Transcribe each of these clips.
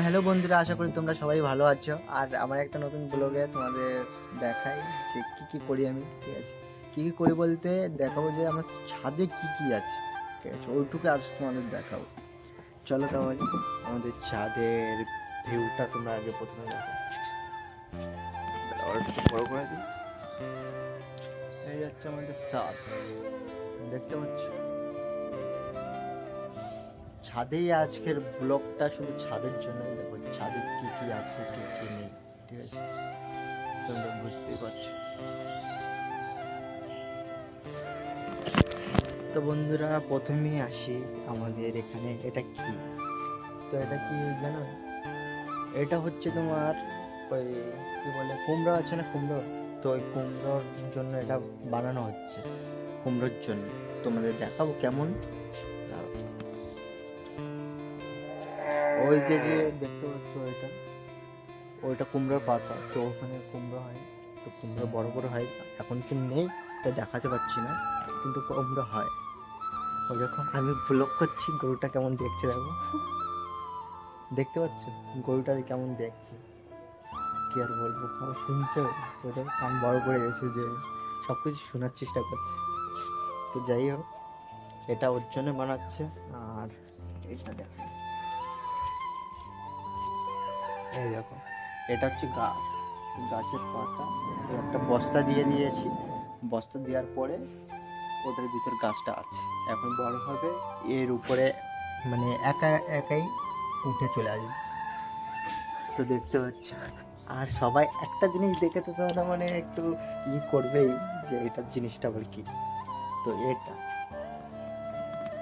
Hello বন্ধুরা, আশা করি তোমরা সবাই ভালো আছো। আর আমার একটা নতুন ব্লগে তোমাদের দেখাই যে কি করি আমি। ঠিক আছে, কি করি বলতে দেখাবো যে আমার ছাদে কি আছে। ঠিক আছে, ওইটুকু আজ তোমাদের দেখাবো। চলো তাহলে আমাদের ছাদের ভিউটা তোমরা আগে প্রথমে দেখো। আর একটু বড় করে দিই। এই যাচ্ছে আমাদের ছাদ, দেখতে পাচ্ছ। ছাদেই আজকের ব্লগটা শুধু ছাদের জন্য। দেখো ছাদে কি আছে কি নেই। ঠিক আছে, তোমরা বুঝতেই পারছো। তো বন্ধুরা, প্রথমেই আসি আমাদের এখানে। এটা কি? তো এটা কি জানো? এটা হচ্ছে তোমার ওই কি বলে, কুমড়ো আছে না, কুমড়ো। তো ওই কুমড়োর জন্য এটা বানানো হচ্ছে, কুমড়োর জন্য। তোমাদের দেখাবো কেমন। দাঁড়াও। ওই যে দেখতে পাচ্ছ ওইটা, ওইটা কুমড়োর পাতা। তো ওখানে কুমড়ো হয়, তো কুমড়ো বড় বড় হয়। এখন কি নেই তা দেখাতে পারছি না, কিন্তু কুমড়ো হয়। ওই দেখো আমি ব্লগ করছি, গরুটা কেমন দেখছে দেখো। দেখতে পাচ্ছ গরুটা কেমন দেখছে? কি আর বলবো, কেমন শুনছো? ওটা কান বড় করে গেছে যে সবকিছু শোনার চেষ্টা করছে। তো যাই হোক, এটা ওর জন্য বানাচ্ছে। আর এটা দেখো, এই দেখো, এটা হচ্ছে গাছ, গাছের পাতা। একটা বস্তা দিয়ে দিয়েছি, বস্তা দেওয়ার পরে ওদের ভিতর গাছটা আছে, এখন বড় হবে। এর উপরে মানে একাই উঠে চলে আসবে। তো দেখতে পাচ্ছ। আর সবাই একটা জিনিস দেখে তো তারা মানে একটু করবেই যে এটার জিনিসটা আবার কি। তো এটা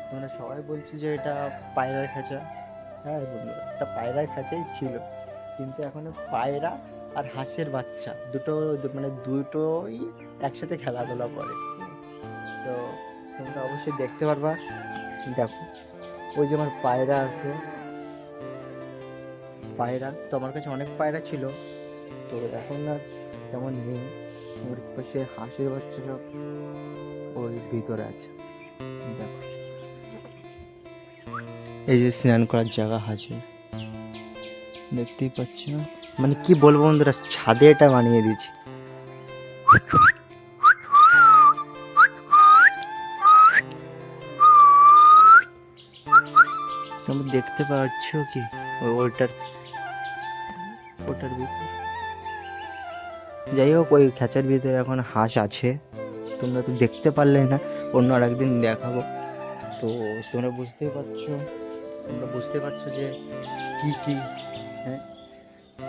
তোমরা সবাই বলছো যে এটা পায়রার খাঁচা। হ্যাঁ বন্ধু, একটা পায়রার খাঁচাই ছিল, কিন্তু এখন পায়রা আর হাঁসের বাচ্চা দুটো, মানে দুটোই একসাথে খেলাধুলা করে। তো তোমরা অবশ্যই দেখতে পারবা। দেখো, ওই যে আমার পায়রা আছে, পায়রা তো আমার কাছে অনেক পায়রা ছিল, তো এখন আর তেমন নেই। ওর পাশে হাঁসের বাচ্চা সব ওই ভিতরে আছে। দেখো, এই যে স্নান করার জায়গা আছে, দেখতেই পাচ্ছ না? মানে কি বলবো বন্ধুরা, ছাদে এটা বানিয়ে দিয়েছি। তোমরা দেখতে পাচ্ছ কি ওটার ওটার ভিতরে? যাই হোক, ওই খাঁচার ভিতরে এখন হাঁস আছে। তোমরা তো দেখতে পারলে না, অন্য আর একদিন দেখাবো। তো তোমরা বুঝতেই পারছো, তোমরা বুঝতে পারছো যে কি। হ্যাঁ,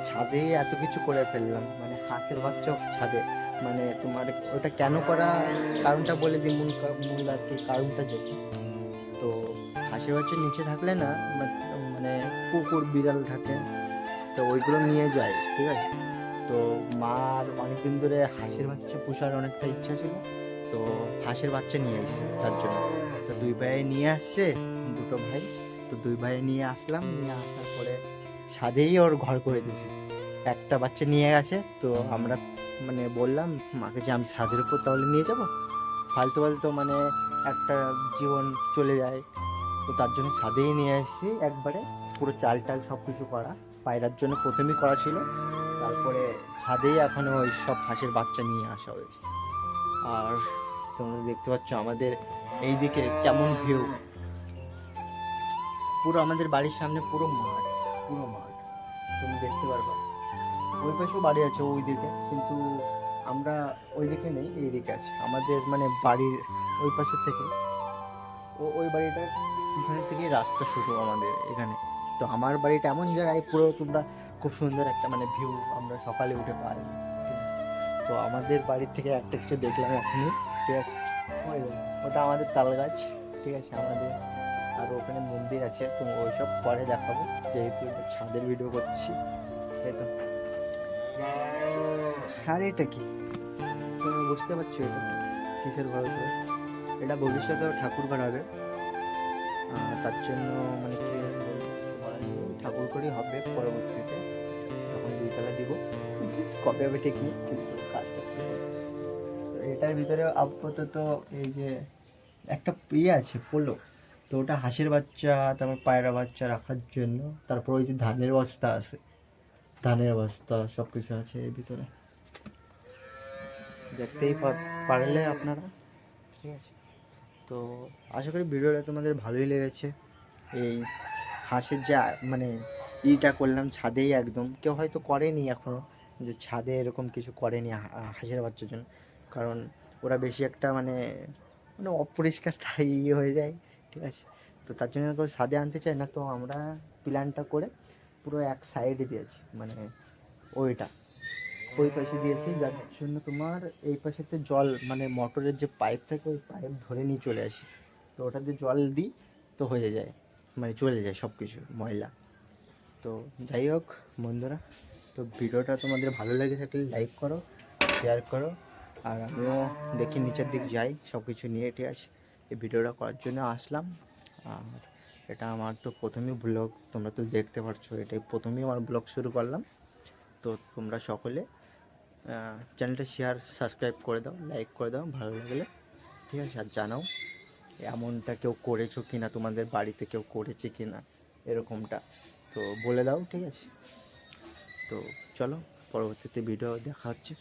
ছাদে এত কিছু করে ফেললাম, মানে হাঁসের বাচ্চা ছাদে। মানে তোমার ওটা কেন করা, কারণটা বলে দিই। মূল আর কি কারণটা যেটা, তো হাঁসের বাচ্চা নিচে থাকলে না, মানে কুকুর বিড়াল থাকে, তো ওইগুলো নিয়ে যায়। ঠিক আছে, তো মার অনেকদিন ধরে হাঁসের বাচ্চা পোষার অনেকটা ইচ্ছা ছিল, তো হাঁসের বাচ্চা নিয়ে এসেছে তার জন্য। তো দুই ভাই নিয়ে আসছে, দুটো ভাই। তো দুই ভাই নিয়ে আসলাম, নিয়ে আসার পরে ছাদেই ওর ঘর করে দিয়েছি। একটা বাচ্চা নিয়ে গেছে, তো আমরা মানে বললাম মাকে যে আমি ছাদের উপর তাহলে নিয়ে যাবো, ফালতু ফালতু মানে একটা জীবন চলে যায়। তো তার জন্য ছাদেই নিয়ে এসেছি একবারে, পুরো চাল টাল সব কিছু করা। পায়রার জন্য প্রথমেই করা ছিল, তারপরে ছাদেই এখন ওই সব হাঁসের বাচ্চা নিয়ে আসা হয়েছে। আর তোমরা দেখতে পাচ্ছ আমাদের এইদিকে কেমন ভিউ। পুরো আমাদের বাড়ির সামনে পুরো মাঠ, পুরো মাঠ তুমি দেখতে পারবা। ওই পাশেও বাড়ি আছে ওই দিকে, কিন্তু আমরা ওই দিকে নেই, এই দিকে আছে আমাদের, মানে বাড়ির ওই পাশের থেকে। ওই বাড়িটার পিছনের থেকেই রাস্তা শুরু আমাদের এখানে। তো আমার বাড়িটা এমন জায়গায়, পুরো তোমরা খুব সুন্দর একটা মানে ভিউ আমরা সকালে উঠে পাই। তো আমাদের বাড়ির থেকে একটা কিছু দেখলাম এখনই। ঠিক আছে, ওই দেখো, ওটা আমাদের তাল গাছ। ঠিক আছে, আমাদের আর ওখানে মন্দির আছে, তো ওইসব পরে দেখাবো, যেহেতু এটা ছাদের ভিডিও করছি। তাই তো। আর এটা কি, তুমি বুঝতে পারছো এটা কিসের ঘর হবে? এটা ভবিষ্যতেও ঠাকুর ঘর হবে। তার জন্য মানে কি বলবো, বলা নেই, ঠাকুর ঘরই হবে পরবর্তীতে, তখন দুইতলা দিব। কবে হবে ঠিক নেই, কিন্তু কাজ করতে হচ্ছে। তো এটার ভিতরে আপাতত এই যে একটা ইয়ে আছে, পোলো, তো ওটা হাঁসের বাচ্চা, তারপর পায়রা বাচ্চা রাখার জন্য। তারপর ওই যে ধানের বস্তা আছে, ধানের বস্তা সব কিছু আছে এর ভিতরে, দেখতেই পারলে আপনারা। ঠিক আছে, তো আশা করি ভিডিওটা তোমাদের ভালোই লেগেছে। এই হাঁসের যে মানে ইটা করলাম ছাদেই, একদম কেউ হয়তো করেনি এখনো, যে ছাদে এরকম কিছু করেনি হাঁসের বাচ্চার জন্য। কারণ ওরা বেশি একটা মানে মানে অপরিষ্কার তাই ইয়ে হয়ে যায়। ঠিক আছে, তো তার জন্য কেউ ছাদে আনতে চায় না, তো আমরা প্ল্যানটা করে পুরো এক সাইডে দিয়েছি, মানে ওইটা ওই পাশে দিয়েছি, যার জন্য তোমার এই পাশেতে জল মানে মোটরের যে পাইপ থাকে ওই পাইপ ধরে নিয়ে চলে আসি, তো ওটাতে জল দিই, তো হয়ে যায়, মানে চলে যায় সব কিছু ময়লা। তো যাই হোক বন্ধুরা, তো ভিডিওটা তোমাদের ভালো লেগে থাকলে লাইক করো, শেয়ার করো। আর আমিও দেখি নিচের দিক যাই সব কিছু নিয়ে। ঠিক আছে, এই ভিডিওটা করার জন্য আসলাম। আর এটা আমার তো প্রথমেই ব্লগ, তোমরা তো দেখতে পারছো, এটাই প্রথমেই আমার ব্লগ শুরু করলাম। তো তোমরা সকলে চ্যানেলটা শেয়ার সাবস্ক্রাইব করে দাও, লাইক করে দাও ভালো লাগলে। ঠিক আছে, আর জানাও এমনটা কেউ করেছো কি না, তোমাদের বাড়িতে কেউ করেছে কি না এরকমটা, তো বলে দাও। ঠিক আছে, তো চলো পরবর্তীতে ভিডিও দেখা হচ্ছে।